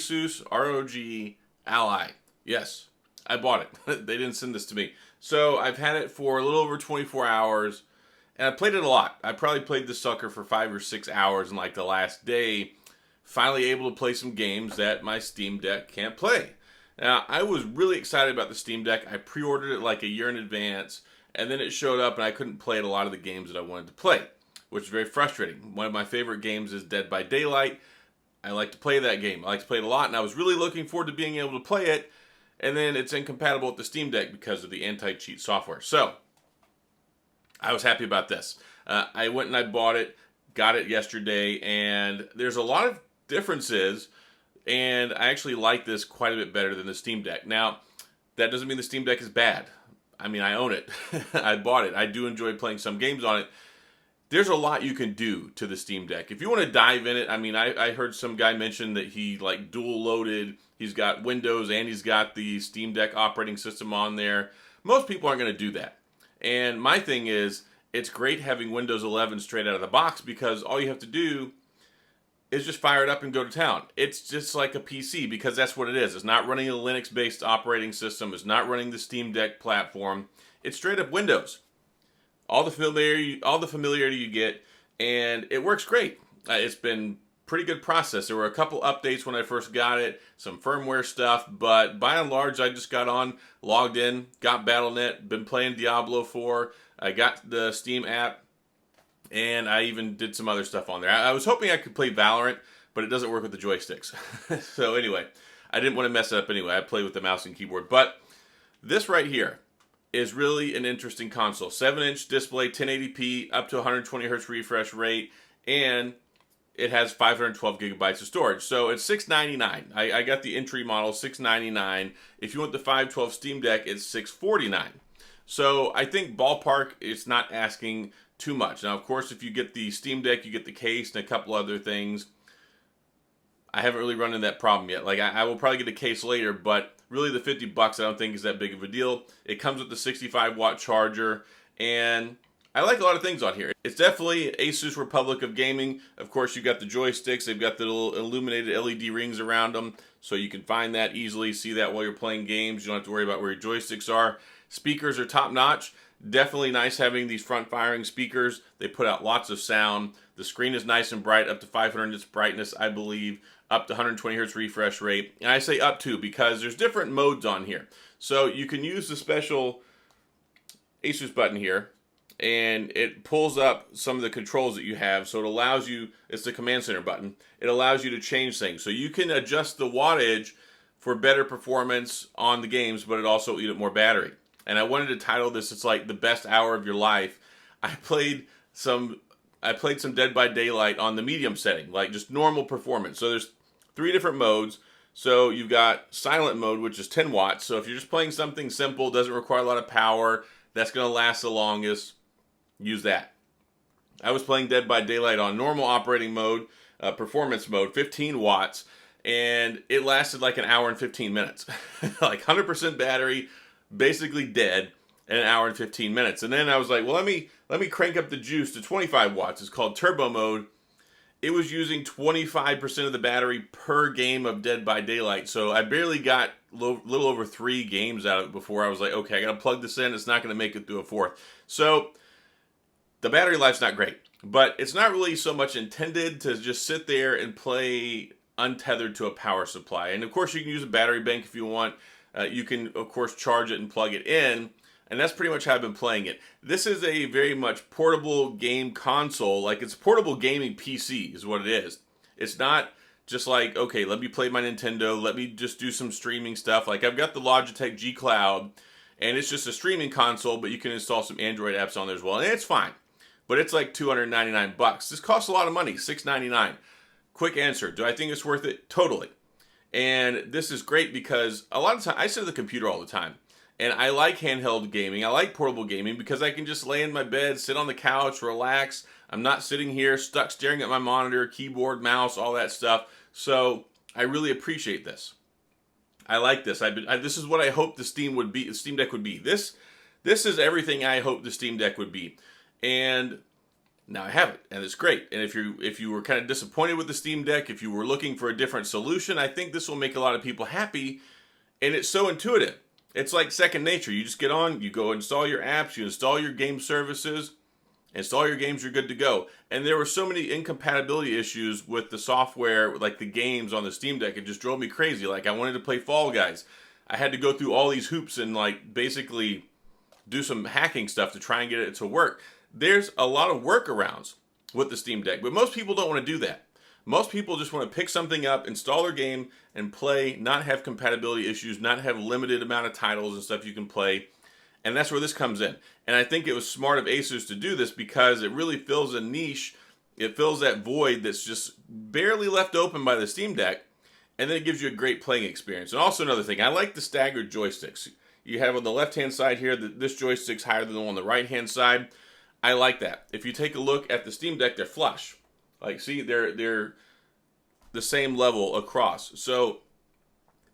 ASUS ROG Ally. Yes, I bought it. They didn't send this to me. So I've had it for a little over 24 hours, and I played it a lot. I probably played this sucker for 5 or 6 hours in like the last day. Finally able to play some games that my Steam Deck can't play. Now, I was really excited about the Steam Deck. I pre-ordered it like a year in advance, and then it showed up and I couldn't play a lot of the games that I wanted to play, which is very frustrating. One of my favorite games is Dead by Daylight. I like to play that game. I like to play it a lot, and I was really looking forward to being able to play it, and then it's incompatible with the Steam Deck because of the anti-cheat software. So, I was happy about this. I went and I bought it, got it yesterday, and there's a lot of differences, and I actually like this quite a bit better than the Steam Deck. Now, that doesn't mean the Steam Deck is bad. I mean, I own it. I bought it. I do enjoy playing some games on it. There's a lot you can do to the Steam Deck. If you want to dive in it, I mean, I heard some guy mention that he like dual loaded. He's got Windows and he's got the Steam Deck operating system on there. Most people aren't going to do that. And my thing is, it's great having Windows 11 straight out of the box because all you have to do is just fire it up and go to town. It's just like a PC because that's what it is. It's not running a Linux-based operating system. It's not running the Steam Deck platform. It's straight up Windows. All the familiarity you get, and it works great. It's been pretty good process. There were a couple updates when I first got it, some firmware stuff, but by and large, I just got on, logged in, got Battle.net, been playing Diablo 4. I got the Steam app, and I even did some other stuff on there. I was hoping I could play Valorant, but it doesn't work with the joysticks. So anyway, I didn't want to mess it up anyway. I played with the mouse and keyboard, but this right here is really an interesting console. 7-inch display, 1080p, up to 120 hertz refresh rate, and it has 512 gigabytes of storage. So it's $699. I got the entry model, $699. If you want the 512 Steam Deck, it's $649. So I think ballpark, it's not asking too much. Now, of course, if you get the Steam Deck, you get the case and a couple other things. I haven't really run into that problem yet. Like, I will probably get a case later, but really the $50 I don't think is that big of a deal. It comes with the 65-watt charger, and I like a lot of things on here. It's definitely ASUS Republic of Gaming. Of course, you've got the joysticks. They've got the little illuminated LED rings around them, so you can find that easily, see that while you're playing games. You don't have to worry about where your joysticks are. Speakers are top-notch. Definitely nice having these front-firing speakers. They put out lots of sound. The screen is nice and bright, up to 500 nits brightness, I believe, up to 120 hertz refresh rate. And I say up to because there's different modes on here. So you can use the special ASUS button here, and it pulls up some of the controls that you have. So it allows you, it's the command center button, it allows you to change things. So you can adjust the wattage for better performance on the games, but it also will eat up more battery. And I wanted to title this, it's like the best hour of your life. I played some Dead by Daylight on the medium setting, like just normal performance. So there's 3 different modes. So you've got silent mode, which is 10 watts. So if you're just playing something simple, doesn't require a lot of power, that's going to last the longest, use that. I was playing Dead by Daylight on normal operating mode, performance mode, 15 watts, and it lasted like an hour and 15 minutes. Like 100% battery, basically dead in an hour and 15 minutes. And then I was like, well, let me crank up the juice to 25 watts. It's called turbo mode. It was using 25% of the battery per game of Dead by Daylight. So I barely got a little over 3 games out of it before I was like, okay, I got to plug this in. It's not going to make it through a 4th. So the battery life's not great, but it's not really so much intended to just sit there and play untethered to a power supply. And of course, you can use a battery bank if you want. You can, of course, charge it and plug it in. And that's pretty much how I've been playing it. This is a very much portable game console. Like, it's portable gaming PC is what it is. It's not just like, okay, let me play my Nintendo. Let me just do some streaming stuff. Like, I've got the Logitech G Cloud, and it's just a streaming console, but you can install some Android apps on there as well. And it's fine. But it's like $299. This costs a lot of money, $699. Quick answer. Do I think it's worth it? Totally. And this is great because a lot of times I sit at the computer all the time. And I like handheld gaming. I like portable gaming because I can just lay in my bed, sit on the couch, relax. I'm not sitting here stuck staring at my monitor, keyboard, mouse, all that stuff. So I really appreciate this. I like this. This is what I hope the Steam Deck would be. This is everything I hope the Steam Deck would be. And Now I have it, and it's great. And if you were kind of disappointed with the Steam Deck, if you were looking for a different solution, I think this will make a lot of people happy. And it's so intuitive. It's like second nature. You just get on, you go install your apps, you install your game services, install your games, you're good to go. And there were so many incompatibility issues with the software, like the games on the Steam Deck. It just drove me crazy. Like, I wanted to play Fall Guys. I had to go through all these hoops and like basically do some hacking stuff to try and get it to work. There's a lot of workarounds with the Steam Deck, but most people don't want to do that. Most people just want to pick something up, install their game, and play, not have compatibility issues, not have limited amount of titles and stuff you can play. And that's where this comes in. And I think it was smart of ASUS to do this because it really fills a niche. It fills that void that's just barely left open by the Steam Deck. And then it gives you a great playing experience. And also another thing, I like the staggered joysticks. You have on the left-hand side here, this joystick's higher than the one on the right-hand side. I like that. If you take a look at the Steam Deck, they're flush. Like, see, they're the same level across. So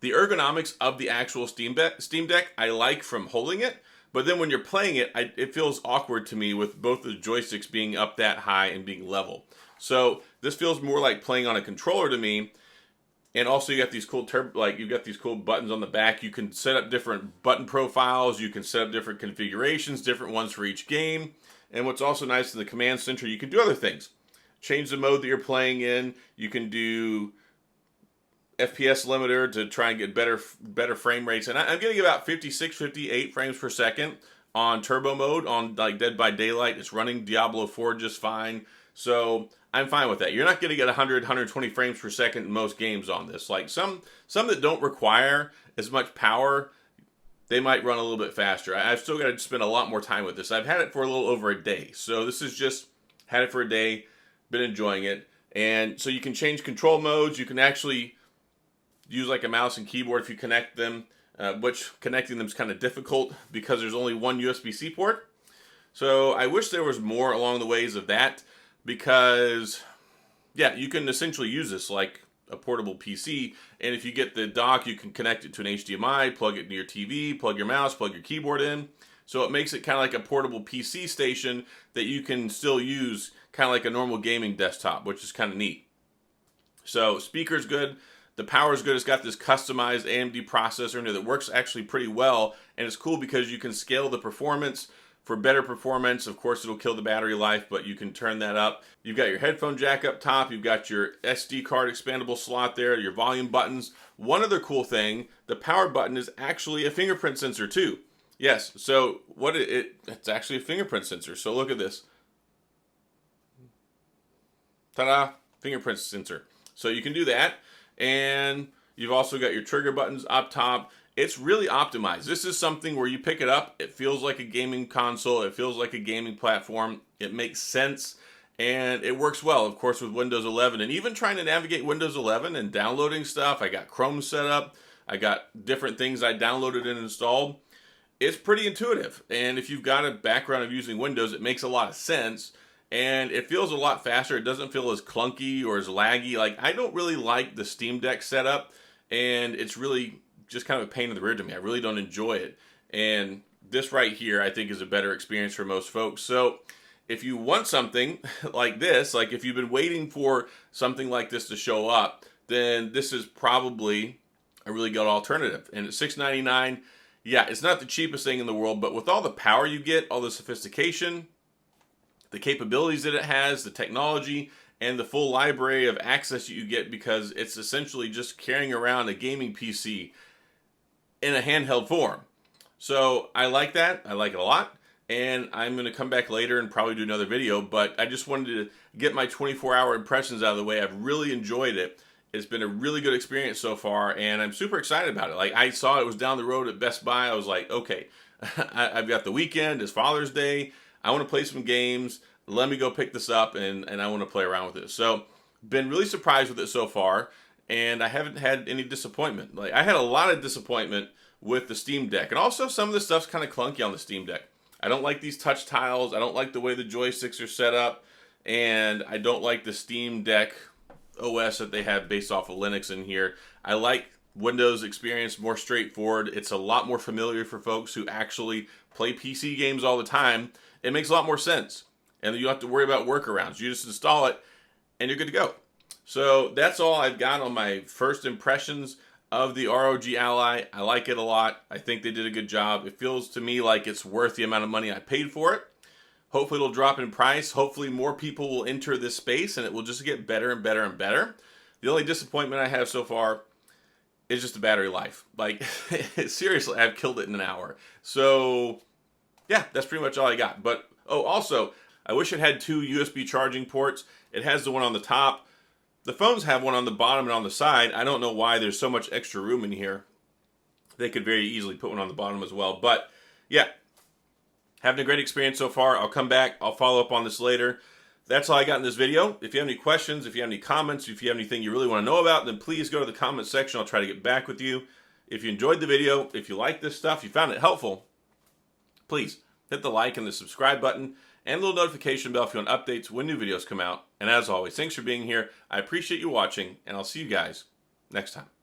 the ergonomics of the actual Steam Deck, I like from holding it. But then when you're playing it, it feels awkward to me with both the joysticks being up that high and being level. So this feels more like playing on a controller to me. And also you got these cool you've got these cool buttons on the back. You can set up different button profiles. You can set up different configurations, different ones for each game. And what's also nice in the command center, you can do other things. Change the mode that you're playing in. You can do FPS limiter to try and get better frame rates. And I'm getting about 56, 58 frames per second on turbo mode. On like Dead by Daylight, it's running Diablo 4 just fine. So I'm fine with that. You're not going to get 100, 120 frames per second in most games on this. Like some that don't require as much power, they might run a little bit faster. I've still got to spend a lot more time with this. I've had it for a little over a day. So this is just, had it for a day, been enjoying it. And so you can change control modes. You can actually use like a mouse and keyboard if you connect them, which connecting them is kind of difficult because there's only one USB-C port. So I wish there was more along the ways of that because, yeah, you can essentially use this like a portable PC, and if you get the dock, you can connect it to an HDMI, plug it into your TV, plug your mouse, plug your keyboard in. So it makes it kind of like a portable PC station that you can still use kind of like a normal gaming desktop, which is kind of neat. So speaker's good, the power's good. It's got this customized AMD processor in there that works actually pretty well, and it's cool because you can scale the performance. For better performance, of course, it'll kill the battery life, but you can turn that up. You've got your headphone jack up top. You've got your SD card expandable slot there, your volume buttons. One other cool thing, the power button is actually a fingerprint sensor too. Yes, so it's actually a fingerprint sensor. So look at this. Ta-da! Fingerprint sensor. So you can do that. And you've also got your trigger buttons up top. It's really optimized. This is something where you pick it up, it feels like a gaming console, it feels like a gaming platform, it makes sense, and it works well, of course, with Windows 11. And even trying to navigate Windows 11 and downloading stuff, I got Chrome set up, I got different things I downloaded and installed. It's pretty intuitive, and if you've got a background of using Windows, it makes a lot of sense, and it feels a lot faster. It doesn't feel as clunky or as laggy. Like, I don't really like the Steam Deck setup, and it's really just kind of a pain in the rear to me. I really don't enjoy it. And this right here, I think, is a better experience for most folks. So if you want something like this, like if you've been waiting for something like this to show up, then this is probably a really good alternative. And at $699, yeah, it's not the cheapest thing in the world, but with all the power you get, all the sophistication, the capabilities that it has, the technology, and the full library of access you get, because it's essentially just carrying around a gaming PC in a handheld form. So I like that. I like it a lot. And I'm going to come back later and probably do another video, but I just wanted to get my 24-hour impressions out of the way. I've really enjoyed it. It's been a really good experience so far, and I'm super excited about it. Like, I saw it was down the road at Best Buy. I was like, okay, I've got the weekend. It's Father's Day. I want to play some games. Let me go pick this up, and I want to play around with it. So, been really surprised with it so far, and I haven't had any disappointment. Like, I had a lot of disappointment with the Steam Deck, and also some of the stuff's kind of clunky on the Steam Deck. I don't like these touch tiles. I don't like the way the joysticks are set up, and I don't like the Steam Deck OS that they have based off of Linux in here. I like Windows experience, more straightforward. It's a lot more familiar for folks who actually play PC games all the time. It makes a lot more sense. and you don't have to worry about workarounds. You just install it, and you're good to go. So that's all I've got on my first impressions of the ROG Ally. I like it a lot. I think they did a good job. It feels to me like it's worth the amount of money I paid for it. Hopefully it'll drop in price. Hopefully more people will enter this space and it will just get better and better and better. The only disappointment I have so far is just the battery life. Like, seriously, I've killed it in an hour. So, yeah, that's pretty much all I got. But, oh, also, I wish it had 2 USB charging ports. It has the one on the top. The phones have one on the bottom and on the side. I don't know why there's so much extra room in here. They could very easily put one on the bottom as well. But, yeah, having a great experience so far. I'll come back. I'll follow up on this later. That's all I got in this video. If you have any questions, if you have any comments, if you have anything you really want to know about, then please go to the comment section. I'll try to get back with you. If you enjoyed the video, if you like this stuff, you found it helpful, please hit the like and the subscribe button and the little notification bell if you want updates when new videos come out. And as always, thanks for being here. I appreciate you watching, and I'll see you guys next time.